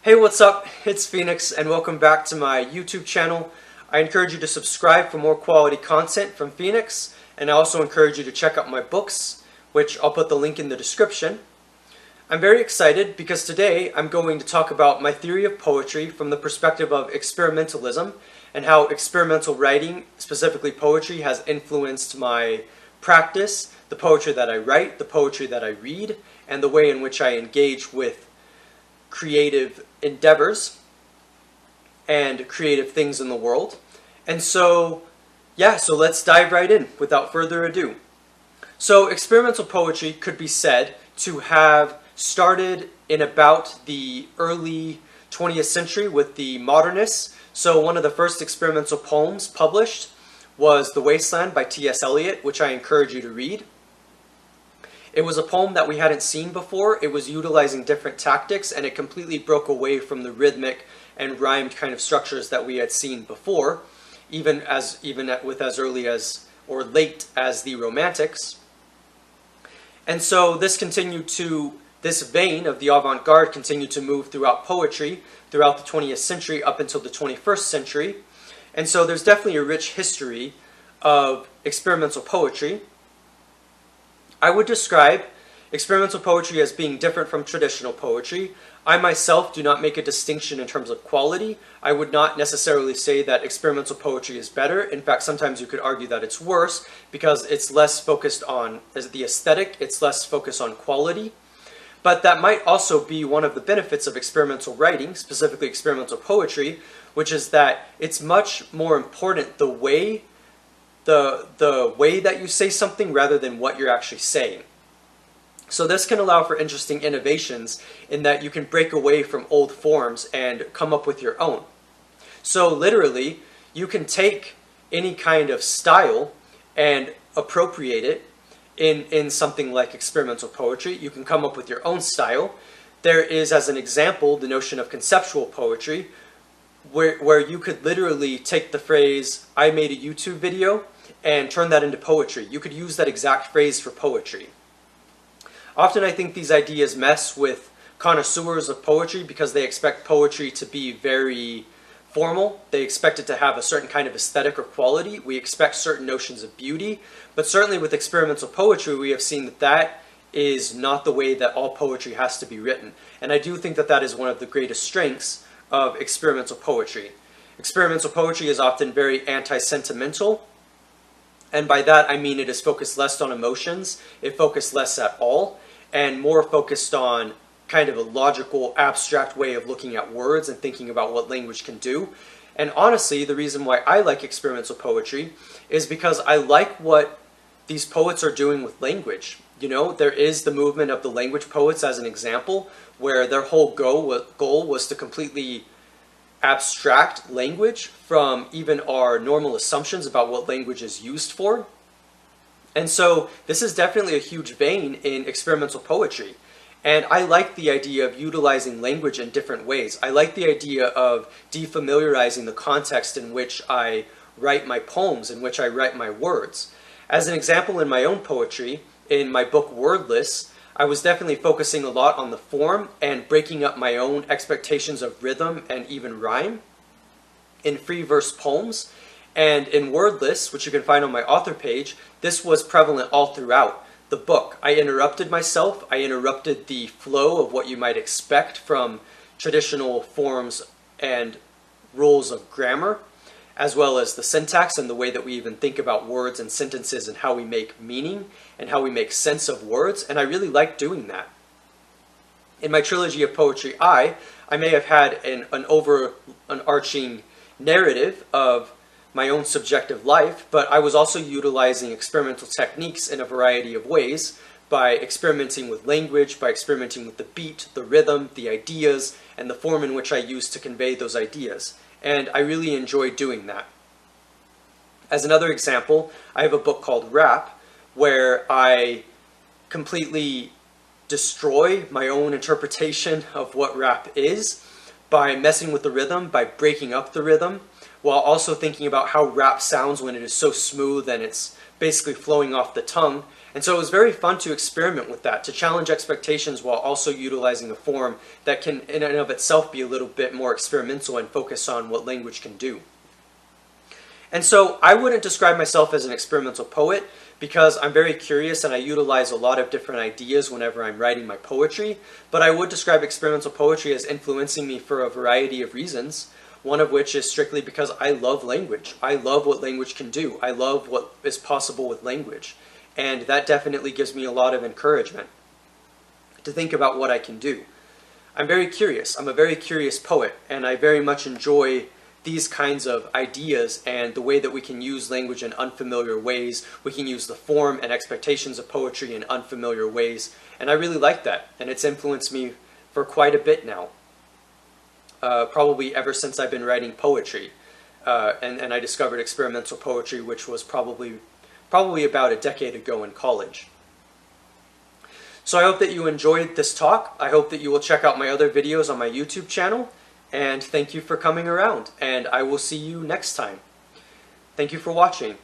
Hey, what's up? It's Phoenix and welcome back to my YouTube channel. I encourage you to subscribe for more quality content from Phoenix, and I also encourage you to check out my books, which I'll put the link in the description. I'm very excited because today I'm going to talk about my theory of poetry from the perspective of experimentalism and how experimental writing, specifically poetry, has influenced my practice, the poetry that I write, the poetry that I read, and the way in which I engage with creative endeavors and creative things in the world. And so let's dive right in without further ado. So experimental poetry could be said to have started in about the early 20th century with the modernists. So one of the first experimental poems published was The Wasteland by Ts Eliot, which I encourage you to read. It was a poem that we hadn't seen before. It was utilizing different tactics, and it completely broke away from the rhythmic and rhymed kind of structures that we had seen before, even with as early as or late as the Romantics. And so this vein of the avant-garde continued to move throughout poetry throughout the 20th century up until the 21st century. And so there's definitely a rich history of experimental poetry. I would describe experimental poetry as being different from traditional poetry. I myself do not make a distinction in terms of quality. I would not necessarily say that experimental poetry is better. In fact, sometimes you could argue that it's worse because it's less focused on the aesthetic, it's less focused on quality. But that might also be one of the benefits of experimental writing, specifically experimental poetry, which is that it's much more important the way that you say something rather than what you're actually saying. So this can allow for interesting innovations in that you can break away from old forms and come up with your own. So literally, you can take any kind of style and appropriate it in something like experimental poetry. You can come up with your own style. There is, as an example, the notion of conceptual poetry, where you could literally take the phrase, "I made a YouTube video," and turn that into poetry. You could use that exact phrase for poetry. Often I think these ideas mess with connoisseurs of poetry because they expect poetry to be very formal. They expect it to have a certain kind of aesthetic or quality. We expect certain notions of beauty. But certainly with experimental poetry, we have seen that that is not the way that all poetry has to be written. And I do think that that is one of the greatest strengths of experimental poetry. Experimental poetry is often very anti-sentimental. And by that, I mean it is focused less on emotions, it focused less at all, and more focused on kind of a logical, abstract way of looking at words and thinking about what language can do. And honestly, the reason why I like experimental poetry is because I like what these poets are doing with language. You know, there is the movement of the language poets as an example, where their whole goal was to completely abstract language from even our normal assumptions about what language is used for. And so this is definitely a huge vein in experimental poetry. And I like the idea of utilizing language in different ways. I like the idea of defamiliarizing the context in which I write my poems, in which I write my words. As an example, in my own poetry, in my book Wordless, I was definitely focusing a lot on the form and breaking up my own expectations of rhythm and even rhyme in free verse poems. And in Wordless, which you can find on my author page, this was prevalent all throughout the book. I interrupted myself. I interrupted the flow of what you might expect from traditional forms and rules of grammar, as well as the syntax and the way that we even think about words and sentences and how we make meaning and how we make sense of words, and I really like doing that. In my trilogy of poetry, I may have had an overarching narrative of my own subjective life, but I was also utilizing experimental techniques in a variety of ways by experimenting with language, by experimenting with the beat, the rhythm, the ideas, and the form in which I used to convey those ideas. And I really enjoy doing that. As another example, I have a book called Rap, where I completely destroy my own interpretation of what rap is by messing with the rhythm, by breaking up the rhythm, while also thinking about how rap sounds when it is so smooth and it's basically flowing off the tongue. And so it was very fun to experiment with that, to challenge expectations while also utilizing a form that can in and of itself be a little bit more experimental and focus on what language can do. And so I wouldn't describe myself as an experimental poet because I'm very curious and I utilize a lot of different ideas whenever I'm writing my poetry, but I would describe experimental poetry as influencing me for a variety of reasons, one of which is strictly because I love language. I love what language can do. I love what is possible with language. And that definitely gives me a lot of encouragement to think about what I can do. I'm very curious. I'm a very curious poet, and I very much enjoy these kinds of ideas and the way that we can use language in unfamiliar ways. We can use the form and expectations of poetry in unfamiliar ways, and I really like that, and it's influenced me for quite a bit now, probably ever since I've been writing poetry, and I discovered experimental poetry, which was probably about a decade ago in college. So I hope that you enjoyed this talk. I hope that you will check out my other videos on my YouTube channel. And thank you for coming around. And I will see you next time. Thank you for watching.